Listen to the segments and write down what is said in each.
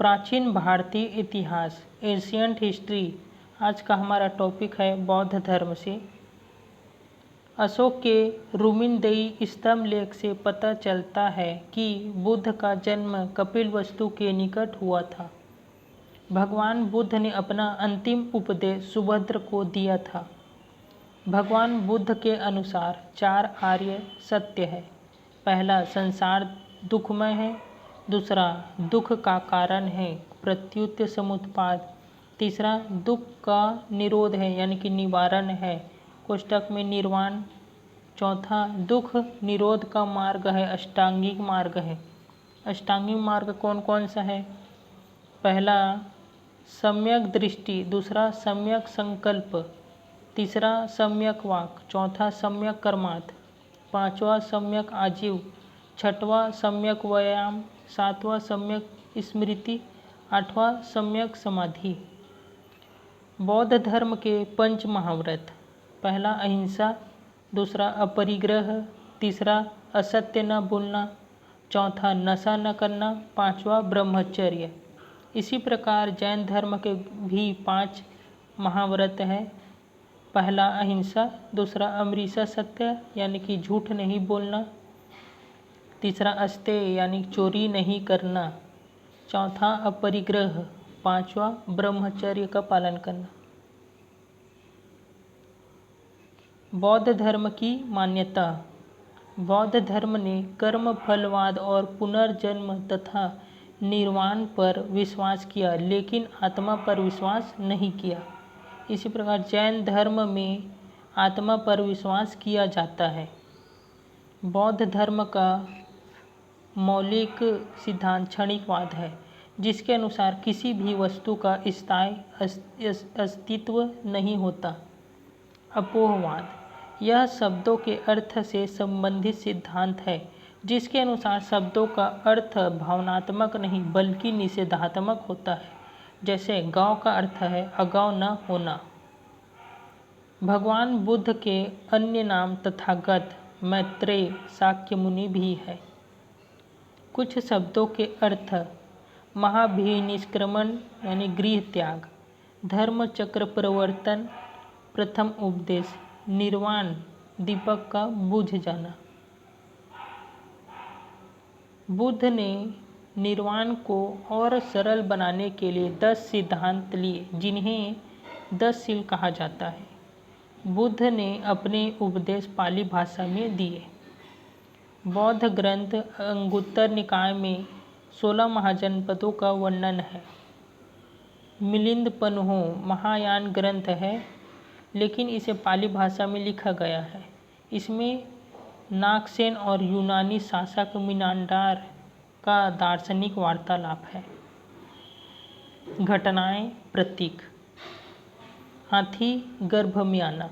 प्राचीन भारतीय इतिहास, एशियंट हिस्ट्री। आज का हमारा टॉपिक है बौद्ध धर्म से। अशोक के रुमिनदेई स्तंभ लेख से पता चलता है कि बुद्ध का जन्म कपिलवस्तु के निकट हुआ था। भगवान बुद्ध ने अपना अंतिम उपदेश सुभद्र को दिया था। भगवान बुद्ध के अनुसार 4 आर्य सत्य है। पहला, संसार दुखमय है। दूसरा, दुख का कारण है प्रत्युत समुत्पाद। तीसरा, दुख का निरोध है यानी कि निवारण है, कोष्टक में निर्वाण। चौथा, दुख निरोध का मार्ग है अष्टांगिक मार्ग है। अष्टांगिक मार्ग कौन कौन सा है? पहला, सम्यक दृष्टि। दूसरा, सम्यक संकल्प। तीसरा, सम्यक वाक। चौथा, सम्यक कर्मार्थ। पांचवा, सम्यक आजीव। छठवां, सम्यक व्यायाम। सातवां, सम्यक स्मृति। आठवां, सम्यक समाधि। बौद्ध धर्म के 5 महाव्रत। पहला, अहिंसा। दूसरा, अपरिग्रह। तीसरा, असत्य न बोलना। चौथा, नशा न करना। पांचवा, ब्रह्मचर्य। इसी प्रकार जैन धर्म के भी 5 महाव्रत हैं। पहला, अहिंसा। दूसरा, अमृता सत्य यानी कि झूठ नहीं बोलना। तीसरा, अस्तेय यानी चोरी नहीं करना। चौथा, अपरिग्रह। पांचवा, ब्रह्मचर्य का पालन करना। बौद्ध धर्म की मान्यता। बौद्ध धर्म ने कर्म फलवाद और पुनर्जन्म तथा निर्वाण पर विश्वास किया, लेकिन आत्मा पर विश्वास नहीं किया। इसी प्रकार जैन धर्म में आत्मा पर विश्वास किया जाता है। बौद्ध धर्म का मौलिक सिद्धांत क्षणिकवाद है, जिसके अनुसार किसी भी वस्तु का स्थायी अस्तित्व नहीं होता। अपोहवाद, यह शब्दों के अर्थ से संबंधित सिद्धांत है, जिसके अनुसार शब्दों का अर्थ भावनात्मक नहीं बल्कि निषेधात्मक होता है। जैसे गौ का अर्थ है अगौ न होना। भगवान बुद्ध के अन्य नाम तथागत, मैत्रेय, शाक्यमुनि भी है। कुछ शब्दों के अर्थ: महाभिनिष्क्रमण यानी गृह त्याग, धर्म चक्र प्रवर्तन, प्रथम उपदेश, निर्वाण, दीपक का बुझ जाना। बुद्ध ने निर्वाण को और सरल बनाने के लिए 10 सिद्धांत लिए, जिन्हें 10 शील कहा जाता है। बुद्ध ने अपने उपदेश पाली भाषा में दिए। बौद्ध ग्रंथ अंगुत्तर निकाय में 16 महाजनपदों का वर्णन है। मिलिंद पन्हो महायान ग्रंथ है, लेकिन इसे पाली भाषा में लिखा गया है। इसमें नागसेन और यूनानी शासक मिनांडार का दार्शनिक वार्तालाप है। घटनाएं, प्रतीक: हाथी गर्भ में आना,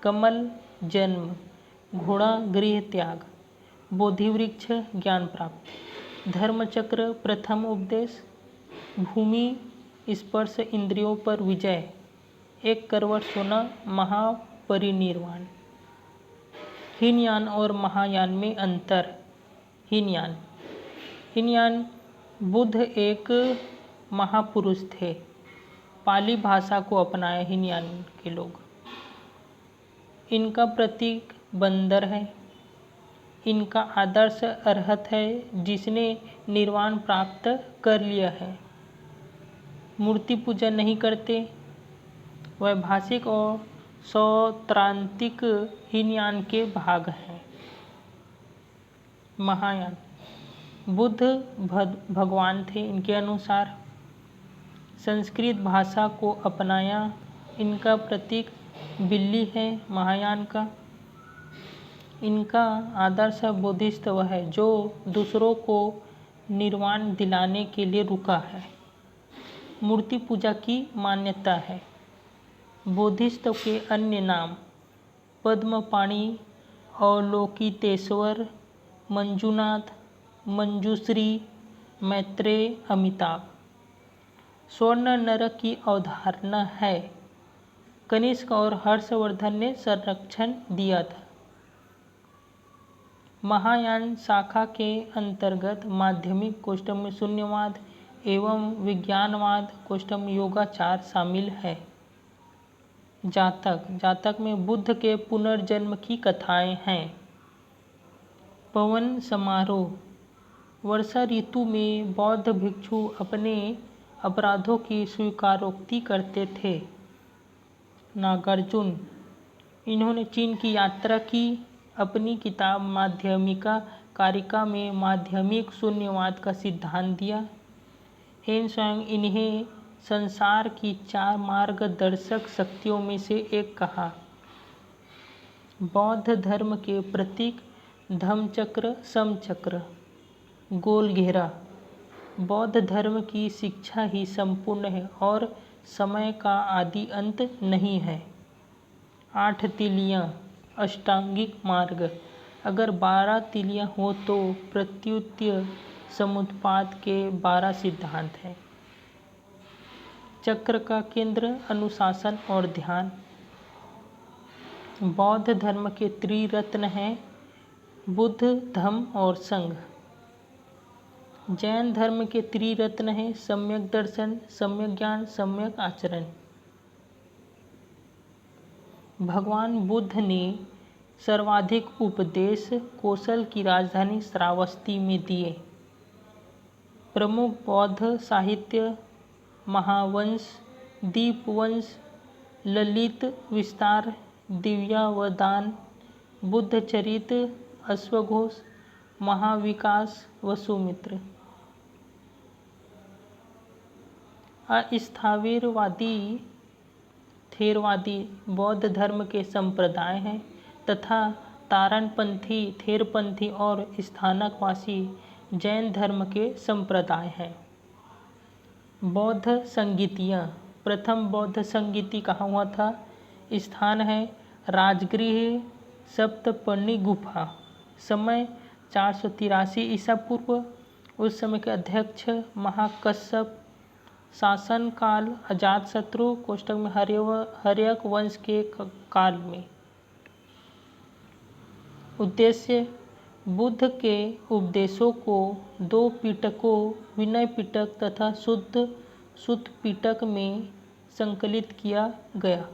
कमल जन्म, घोड़ा गृह त्याग, बोधि वृक्ष ज्ञान प्राप्त, धर्मचक्र प्रथम उपदेश, भूमि स्पर्श इंद्रियों पर विजय, 1 करवट सोना महापरिनिर्वाण। हीनयान और महायान में अंतर। हीनयान बुद्ध एक महापुरुष थे। पाली भाषा को अपनाए हीनयान के लोग। इनका प्रतीक बंदर है। इनका आदर्श अरहत है जिसने निर्वाण प्राप्त कर लिया है। मूर्ति पूजा नहीं करते। वैभाषिक और सौत्रांतिक हीनयान के भाग हैं। महायान बुद्ध भगवान थे इनके अनुसार। संस्कृत भाषा को अपनाया। इनका प्रतीक बिल्ली है महायान का। इनका आदर्श बोधिसत्व है जो दूसरों को निर्वाण दिलाने के लिए रुका है। मूर्ति पूजा की मान्यता है। बोधिसत्व के अन्य नाम: पद्मपाणि, अवलोकितेश्वर, मंजुनाथ, मंजुश्री, मैत्रेय, अमिताभ। स्वर्ण नरक की अवधारणा है। कनिष्क और हर्षवर्धन ने संरक्षण दिया था। महायान शाखा के अंतर्गत माध्यमिक कोष्टक में शून्यवाद, एवं विज्ञानवाद कोष्टक योगाचार शामिल है। जातक में बुद्ध के पुनर्जन्म की कथाएं हैं। पवन समारोह। वर्षा ऋतु में बौद्ध भिक्षु अपने अपराधों की स्वीकारोक्ति करते थे। नागार्जुन। इन्होंने चीन की यात्रा की। अपनी किताब माध्यमिका कारिका में माध्यमिक शून्यवाद का सिद्धांत दिया। हेन स्वयं इन्हें संसार की 4 मार्गदर्शक शक्तियों में से एक कहा। बौद्ध धर्म के प्रतीक धम्मचक्र, समचक्र, गोल घेरा। बौद्ध धर्म की शिक्षा ही संपूर्ण है और समय का आदि अंत नहीं है। 8 तीलियां, अष्टांगिक मार्ग। अगर 12 तीलियां हो तो प्रत्युत्य समुत्पाद के 12 सिद्धांत हैं। चक्र का केंद्र अनुशासन और ध्यान। बौद्ध धर्म के त्रिरत्न हैं बुद्ध, धम्म और संघ। जैन धर्म के त्रिरत्न हैं सम्यक दर्शन, सम्यक ज्ञान, सम्यक आचरण। भगवान बुद्ध ने सर्वाधिक उपदेश कौशल की राजधानी श्रावस्ती में दिए। प्रमुख बौद्ध साहित्य महावंश, दीपवंश, ललित विस्तार, दिव्यावदान, बुद्धचरित, अश्वघोष, महाविकास, वसुमित्र। अस्थाविरवादी थेरवादी बौद्ध धर्म के संप्रदाय हैं तथा तारणपंथी, थेरपंथी और स्थानकवासी जैन धर्म के संप्रदाय हैं। बौद्ध संगीतियाँ। प्रथम बौद्ध संगीति कहाँ हुआ था? स्थान है राजगृह, सप्तपर्णी गुफा। समय 483 ईसा पूर्व। उस समय के अध्यक्ष महाकश्यप। शासनकाल अजातशत्रु कोष्टक में हर्यक वंश के काल में। उद्देश्य बुद्ध के उपदेशों को 2 पिटकों विनय पिटक तथा सुत्त पिटक में संकलित किया गया।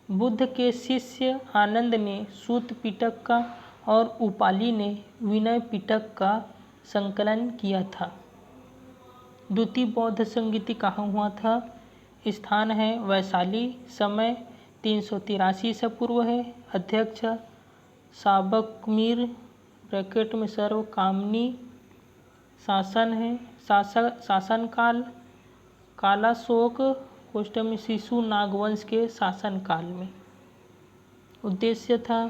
बुद्ध के शिष्य आनंद ने सुत्त पिटक का और उपाली ने विनय पिटक का संकलन किया था। द्वितीय बौद्ध संगीति कहाँ हुआ था? स्थान है वैशाली। समय 383 ईसा पूर्व है। अध्यक्ष साबकमीर ब्रैकेट में सर्वकामनी। शासन है शासनकाल कालाशोक कोष्टक में शिशु नागवंश के शासनकाल में। उद्देश्य था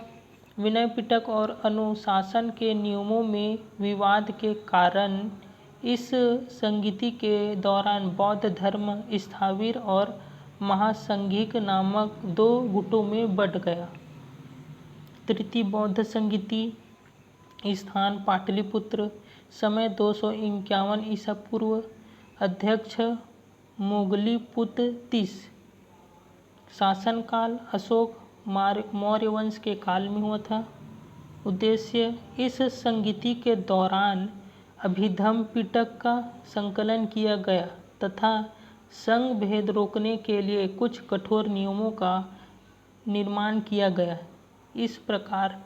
विनय पिटक और अनुशासन के नियमों में विवाद के कारण इस संगीति के दौरान बौद्ध धर्म स्थाविर और महासंघिक नामक 2 गुटों में बंट गया। तृतीय बौद्ध संगीति। स्थान पाटलिपुत्र। समय 251 ईसा पूर्व। अध्यक्ष मोगलीपुत्र 30। शासनकाल अशोक मौर्य वंश के काल में हुआ था। उद्देश्य इस संगीति के दौरान अभिधम्म पिटक का संकलन किया गया तथा संघ भेद रोकने के लिए कुछ कठोर नियमों का निर्माण किया गया। इस प्रकार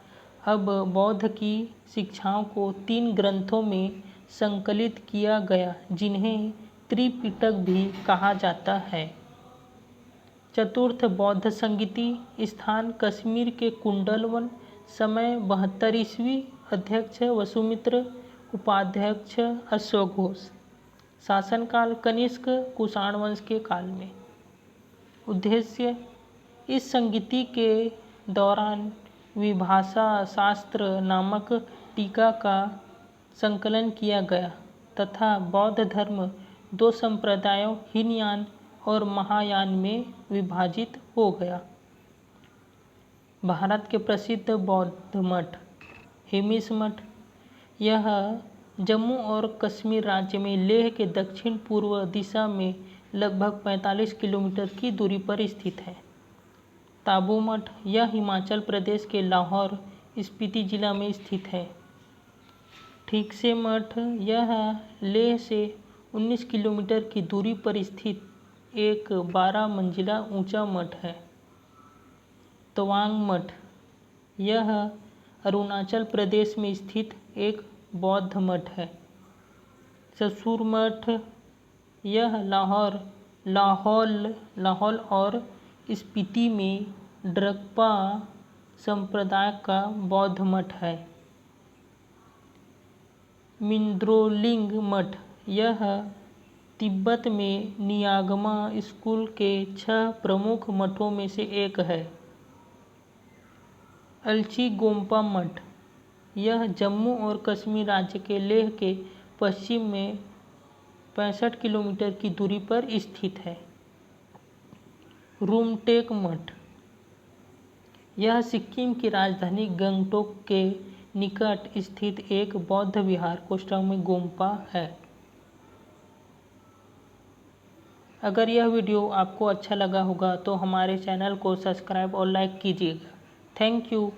अब बौद्ध की शिक्षाओं को 3 ग्रंथों में संकलित किया गया जिन्हें त्रिपिटक भी कहा जाता है। चतुर्थ बौद्ध संगीति। स्थान कश्मीर के कुंडलवन। समय 72 ईस्वी। अध्यक्ष वसुमित्र। उपाध्यक्ष अश्वघोष। शासनकाल कनिष्क कुषाण वंश के काल में। उद्देश्य इस संगीति के दौरान विभाषा शास्त्र नामक टीका का संकलन किया गया तथा बौद्ध धर्म 2 संप्रदायों हीनयान और महायान में विभाजित हो गया। भारत के प्रसिद्ध बौद्ध मठ। हेमिस मठ। यह जम्मू और कश्मीर राज्य में लेह के दक्षिण पूर्व दिशा में लगभग 45 किलोमीटर की दूरी पर स्थित है। ताबू मठ। यह हिमाचल प्रदेश के लाहौर स्पीति जिला में स्थित है। ठीक से मठ। यह लेह से 19 किलोमीटर की दूरी पर स्थित एक 12 मंजिला ऊंचा मठ है। तवांग मठ, यह अरुणाचल प्रदेश में स्थित एक बौद्ध मठ है। ससुर मठ, यह लाहौल और स्पीति में ड्रकपा संप्रदाय का बौद्ध मठ है। मिंद्रोलिंग मठ, यह तिब्बत में नियागमा स्कूल के 6 प्रमुख मठों में से एक है। अलची गोम्पा मठ, यह जम्मू और कश्मीर राज्य के लेह के पश्चिम में 65 किलोमीटर की दूरी पर स्थित है। रुमटेक मठ, यह सिक्किम की राजधानी गंगटोक के निकट स्थित एक बौद्ध विहार में गोम्पा है। अगर यह वीडियो आपको अच्छा लगा होगा तो हमारे चैनल को सब्सक्राइब और लाइक कीजिएगा। Thank you.